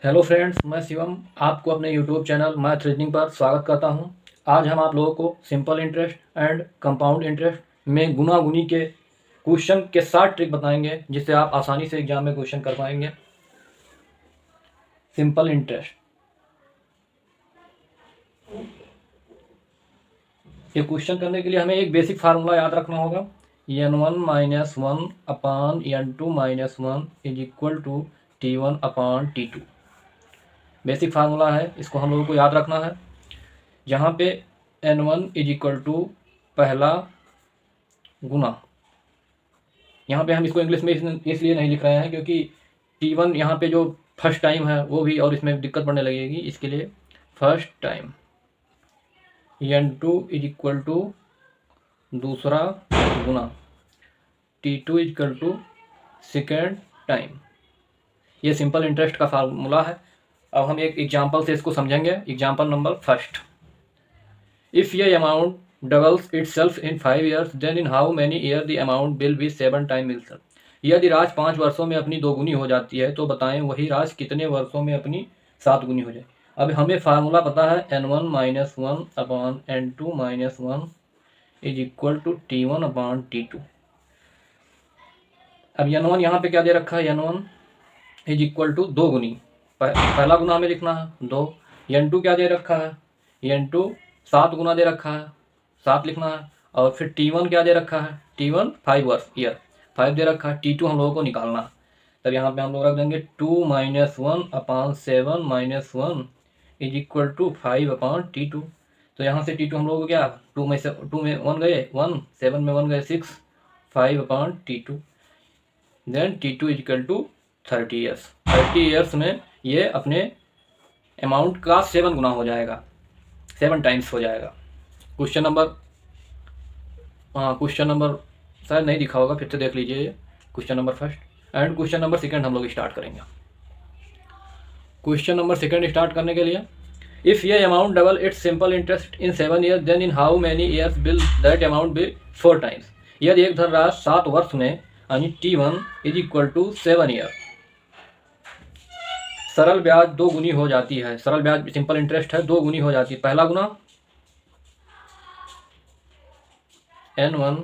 Hello friends, मैं शिवम आपको अपने यूट्यूब चैनल मैथ रीजनिंग पर स्वागत करता हूं। आज हम आप लोगों को simple interest and compound interest में गुना गुनी के क्वेश्चन के 7 ट्रिक बताएंगे, जिससे आप आसानी से एग्जाम में क्वेश्चन कर पाएंगे। सिंपल इंटरेस्ट, ये क्वेश्चन करने के लिए हमें एक बेसिक फार्मूला याद रखना होगा। n1 minus one upon n2 minus one is equal to t1 upon t2। Basic formula है, इसको हम लोगों को याद रखना है। जहाँ पे n1 इज इक्वल टू पहला गुना, यहाँ पे हम इसको इंग्लिश में इसलिए नहीं लिख रहे हैं क्योंकि t1 यहाँ पे जो फर्स्ट टाइम है वो भी और इसमें दिक्कत पड़ने लगेगी, इसके लिए first time. n2 is equal to दूसरा गुना, t2 is equal to second time. ये सिंपल इंटरेस्ट का फार्मूला है। अब हम एक एग्जांपल से इसको समझेंगे। एग्जांपल नंबर फर्स्ट, इफ़ ये amount doubles itself in 5 years, then in how many years the amount will be 7 times itself। यदि राशि 5 वर्षों में अपनी दोगुनी हो जाती है तो बताएं वही राशि कितने वर्षों में अपनी 7 गुनी हो जाए। अब हमें फार्मूला पता है n1 minus one upon n2 minus one is equal to t1 upon t2। अब n1 यहाँ पे क्या दे रखा है, n1 इज इक्वल टू दो गुनी, पहला गुना हमें लिखना है 2। n2 क्या दे रखा है, n2 7 गुना दे रखा है, 7 लिखना है। और फिर t1 क्या दे रखा है, t1 5 वर्ष ईयर 5 दे रखा है। t2 हम लोगों को निकालना है, तब यहाँ पे हम लोग रख देंगे 2 minus one upon 7 minus one is equal to 5 upon t2। तो यहाँ से t2 हम लोगों को क्या, 2 में 1 गए 1, 7 में 1 गए 6, 5 upon t2। Then t2 is equal to 30 years. 30 years में ये अपने अमाउंट का 7 गुना हो जाएगा, 7 टाइम्स हो जाएगा। क्वेश्चन नंबर शायद नहीं दिखा होगा, फिर से देख लीजिए। Question number first and question number second हम लोग स्टार्ट करेंगे। क्वेश्चन नंबर सेकंड स्टार्ट करने के लिए, इफ़ ये amount double its simple interest in 7 years, then in how many years will that amount be 4 times. यदि एक धनराशि 7 वर्ष में यानी t1 is equal to 7 year सरल ब्याज 2 गुनी हो जाती है। सरल ब्याज सिंपल इंटरेस्ट है, 2 गुनी हो जाती है। पहला गुना n1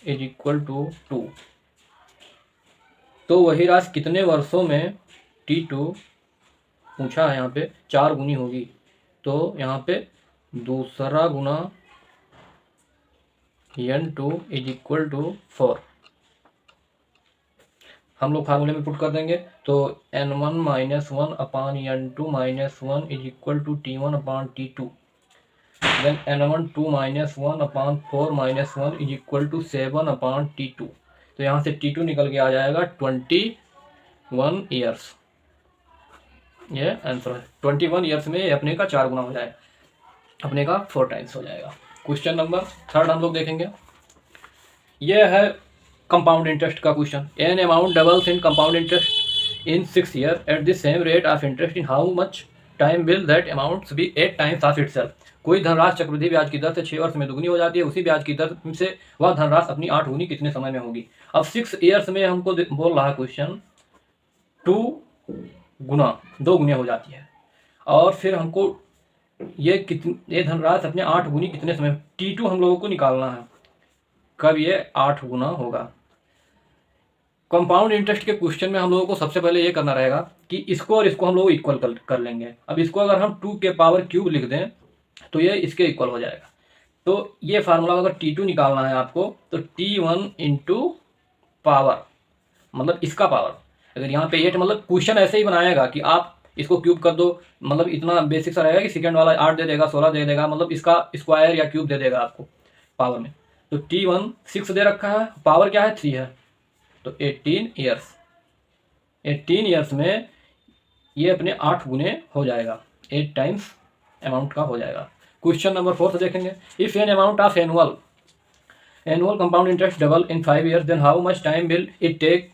इज इक्वल टू 2, तो वही राशि कितने वर्षों में t2 पूछा है, यहाँ पे 4 गुनी होगी। तो यहाँ पे दूसरा गुना n2 इज इक्वल टू 4 हम लोग फार्मूले में पुट कर देंगे। तो n1 minus one upon n2 minus one is equal to t1 upon t2। Then n1 2 minus one upon 4 minus one is equal to 7 upon t2। तो यहाँ से t2 निकल के आ जाएगा 21 ईयर्स। ये आंसर है। 21 ईयर्स में अपने का 4 गुना हो जाएगा, अपने का 4 टाइम्स हो जाएगा। क्वेश्चन नंबर थर्ड हम लोग देखेंगे। यह है कंपाउंड इंटरेस्ट का question. An amount doubles in compound interest in 6 year at the same rate of interest in how much time will that amount be 8 times of itself. कोई धनराशि चक्रवृद्धि ब्याज की दर से 6 वर्ष में दुगनी हो जाती है, उसी ब्याज की दर से वह धनराशि अपनी 8 गुनी कितने समय में होगी। अब 6 ईयर्स में हमको बोल रहा है क्वेश्चन 2 गुना 2 गुने हो जाती है, और फिर हमको ये धनराशि अपने 8 गुनी कितने समय, t2 हम लोगों को निकालना है, कब ये 8 गुना होगा। कंपाउंड इंटरेस्ट के क्वेश्चन में हम लोगों को सबसे पहले ये करना रहेगा कि इसको और इसको हम लोग इक्वल कर लेंगे। अब इसको अगर हम 2 के पावर क्यूब लिख दें तो ये इसके इक्वल हो जाएगा। तो ये फार्मूला अगर t2 निकालना है आपको तो t1 इंटू पावर, मतलब इसका पावर। अगर यहाँ पे 8, मतलब क्वेश्चन ऐसे ही बनाएगा कि आप इसको क्यूब कर दो, मतलब इतना बेसिक सा रहेगा कि सेकेंड वाला 8 दे देगा, 16 दे देगा, मतलब इसका स्क्वायर या क्यूब दे देगा आपको पावर में। तो t1 6 दे रखा है, पावर क्या है 3 है, तो 18 ईयर्स। 18 ईयर्स में ये अपने 8 गुने हो जाएगा, 8 टाइम्स अमाउंट का हो जाएगा। क्वेश्चन नंबर 4 देखेंगे। If an amount of annual compound interest double in 5 years, then how much time will it take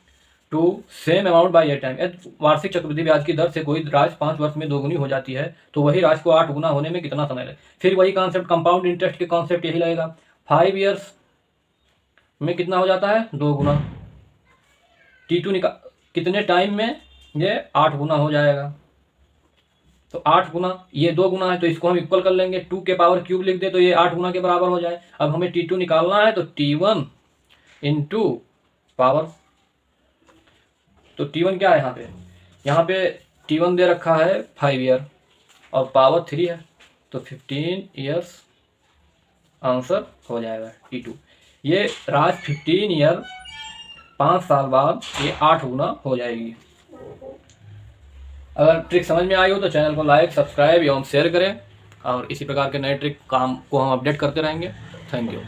to same amount by 8 time. वार्षिक चक्रवृद्धि ब्याज की दर से कोई राशि 5 वर्ष में 2 गुनी हो जाती है, तो वही राशि को 8 गुना होने में कितना समय लगे। फिर वही कॉन्सेप्ट, कंपाउंड इंटरेस्ट के कॉन्सेप्ट यही लगेगा। 5 ईयर्स में कितना हो जाता है, 2 गुना। t2 कितने टाइम में, ये 8 गुना हो जाएगा। तो 8 गुना, ये 2 गुना है तो इसको हम इक्वल कर लेंगे, 2 के पावर क्यूब लिख दे तो ये 8 गुना के बराबर हो जाए। अब हमें T2 निकालना है तो T1 इंटू पावर, तो T1 क्या है यहाँ पे T1 दे रखा है 5 ईयर और पावर 3 है तो 15 ईयर्स आंसर हो जाएगा T2। ये राज 15 ईयर 5 साल बाद ये 8 गुना हो जाएगी। अगर ट्रिक समझ में आई हो तो चैनल को लाइक, सब्सक्राइब एवं शेयर करें और इसी प्रकार के नए ट्रिक को हम अपडेट करते रहेंगे। Thank you.